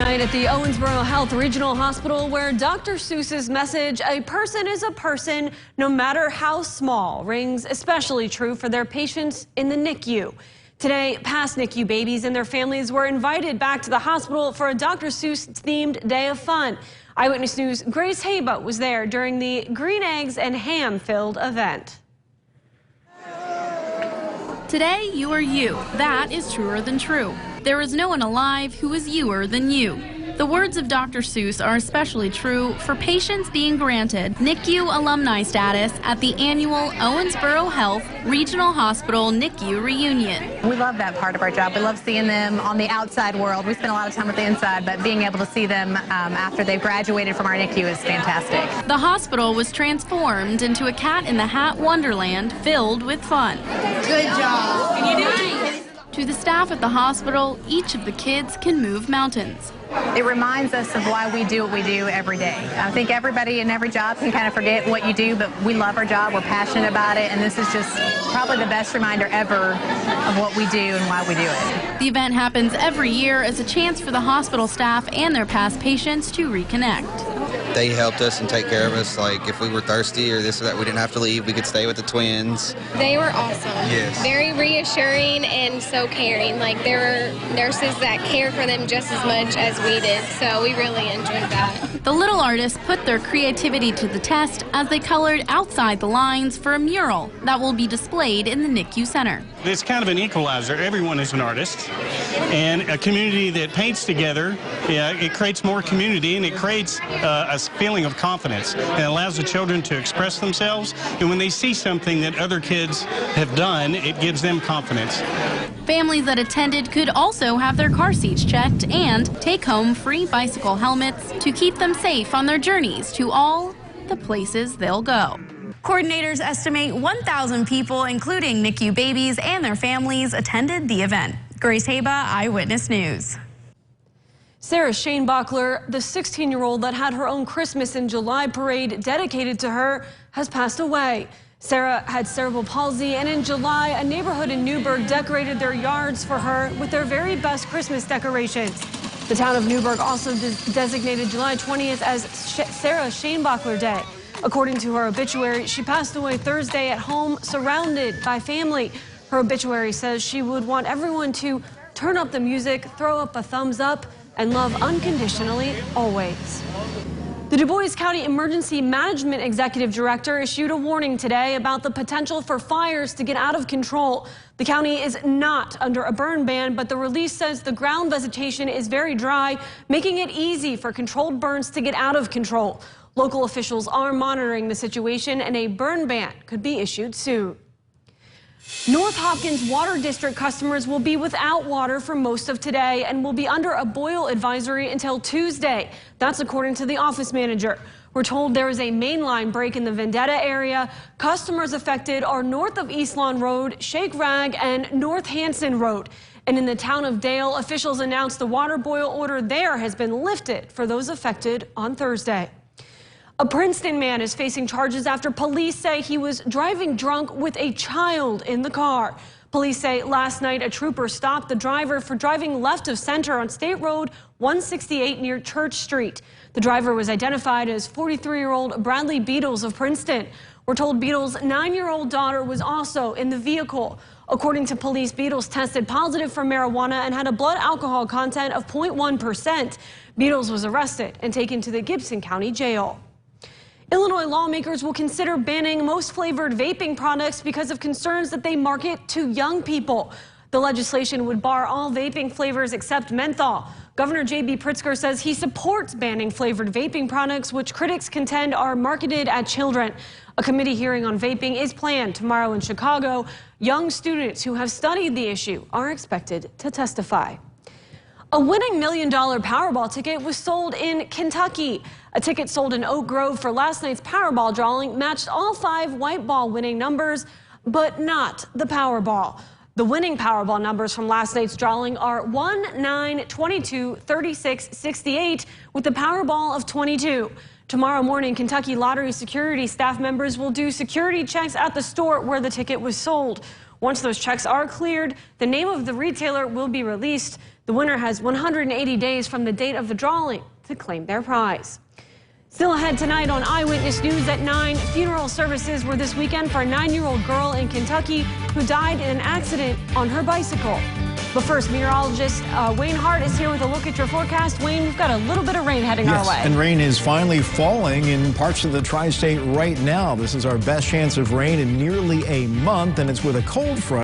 Tonight at the Owensboro Health Regional Hospital, where Dr. Seuss's message, "A person is a person, no matter how small," rings especially true for their patients in the NICU. Today, past NICU babies and their families were invited back to the hospital for a Dr. Seuss-themed day of fun. Eyewitness News' Grace Haba was there during the green eggs and ham-filled event. Today, you are you. That is truer than true. There is no one alive who is youer than you. The words of Dr. Seuss are especially true for patients being granted NICU alumni status at the annual Owensboro Health Regional Hospital NICU Reunion. We love that part of our job. We love seeing them on the outside world. We spend a lot of time with the inside, but being able to see them after they've graduated from our NICU is fantastic. The hospital was transformed into a cat-in-the-hat wonderland filled with fun. Good job. Can you do it? To the staff at the hospital, each of the kids can move mountains. It reminds us of why we do what we do every day. I think everybody in every job can kind of forget what you do, but we love our job, we're passionate about it, and this is just probably the best reminder ever of what we do and why we do it. The event happens every year as a chance for the hospital staff and their past patients to reconnect. They helped us and take care of us. Like if we were thirsty or this or that, we didn't have to leave. We could stay with the twins. They were awesome. Yes. Very reassuring and so caring. Like there were nurses that cared for them just as much as we did. So we really enjoyed that. The little artists put their creativity to the test as they colored outside the lines for a mural that will be displayed in the NICU Center. It's kind of an equalizer. Everyone is an artist, and a community that paints together, it creates more community, and it creates a feeling of confidence, and allows the children to express themselves. And when they see something that other kids have done, it gives them confidence. Families that attended could also have their car seats checked and take home free bicycle helmets to keep them safe on their journeys to all the places they'll go. Coordinators estimate 1,000 people, including NICU babies and their families, attended the event. Grace Haba, Eyewitness News. Sara Shanebuckler, the 16-year-old that had her own Christmas in July parade dedicated to her, has passed away. Sara had cerebral palsy, and in July, a neighborhood in Newburgh decorated their yards for her with their very best Christmas decorations. The town of Newburgh also designated July 20th as Sara Shanebuckler Day. According to her obituary, she passed away Thursday at home, surrounded by family. Her obituary says she would want everyone to turn up the music, throw up a thumbs up, and love unconditionally, always. The Dubois County Emergency Management Executive Director issued a warning today about the potential for fires to get out of control. The county is not under a burn ban, but the release says the ground vegetation is very dry, making it easy for controlled burns to get out of control. Local officials are monitoring the situation, and a burn ban could be issued soon. North Hopkins Water District customers will be without water for most of today and will be under a boil advisory until Tuesday. That's according to the office manager. We're told there is a mainline break in the Vendetta area. Customers affected are north of East Lawn Road, Shake Rag, and North Hanson Road. And in the town of Dale, officials announced the water boil order there has been lifted for those affected on Thursday. A Princeton man is facing charges after police say he was driving drunk with a child in the car. Police say last night a trooper stopped the driver for driving left of center on State Road 168 near Church Street. The driver was identified as 43-year-old Bradley Beatles of Princeton. We're told Beatles' 9-year-old daughter was also in the vehicle. According to police, Beatles tested positive for marijuana and had a blood alcohol content of 0.1%. Beatles was arrested and taken to the Gibson County Jail. Illinois lawmakers will consider banning most flavored vaping products because of concerns that they market to young people. The legislation would bar all vaping flavors except menthol. Governor J.B. Pritzker says he supports banning flavored vaping products, which critics contend are marketed at children. A committee hearing on vaping is planned tomorrow in Chicago. Young students who have studied the issue are expected to testify. A winning $1 million Powerball ticket was sold in Kentucky. A ticket sold in Oak Grove for last night's Powerball drawing matched all 5 white ball winning numbers, but not the Powerball. The winning Powerball numbers from last night's drawing are 1, 9, 22, 36, 68, with the Powerball of 22. Tomorrow morning, Kentucky Lottery security staff members will do security checks at the store where the ticket was sold. Once those checks are cleared, the name of the retailer will be released. The winner has 180 days from the date of the drawing to claim their prize. Still ahead tonight on Eyewitness News at 9, funeral services were this weekend for a 9-year-old girl in Kentucky who died in an accident on her bicycle. But first, meteorologist Wayne Hart is here with a look at your forecast. Wayne, we've got a little bit of rain heading our way. And rain is finally falling in parts of the tri-state right now. This is our best chance of rain in nearly a month, and it's with a cold front.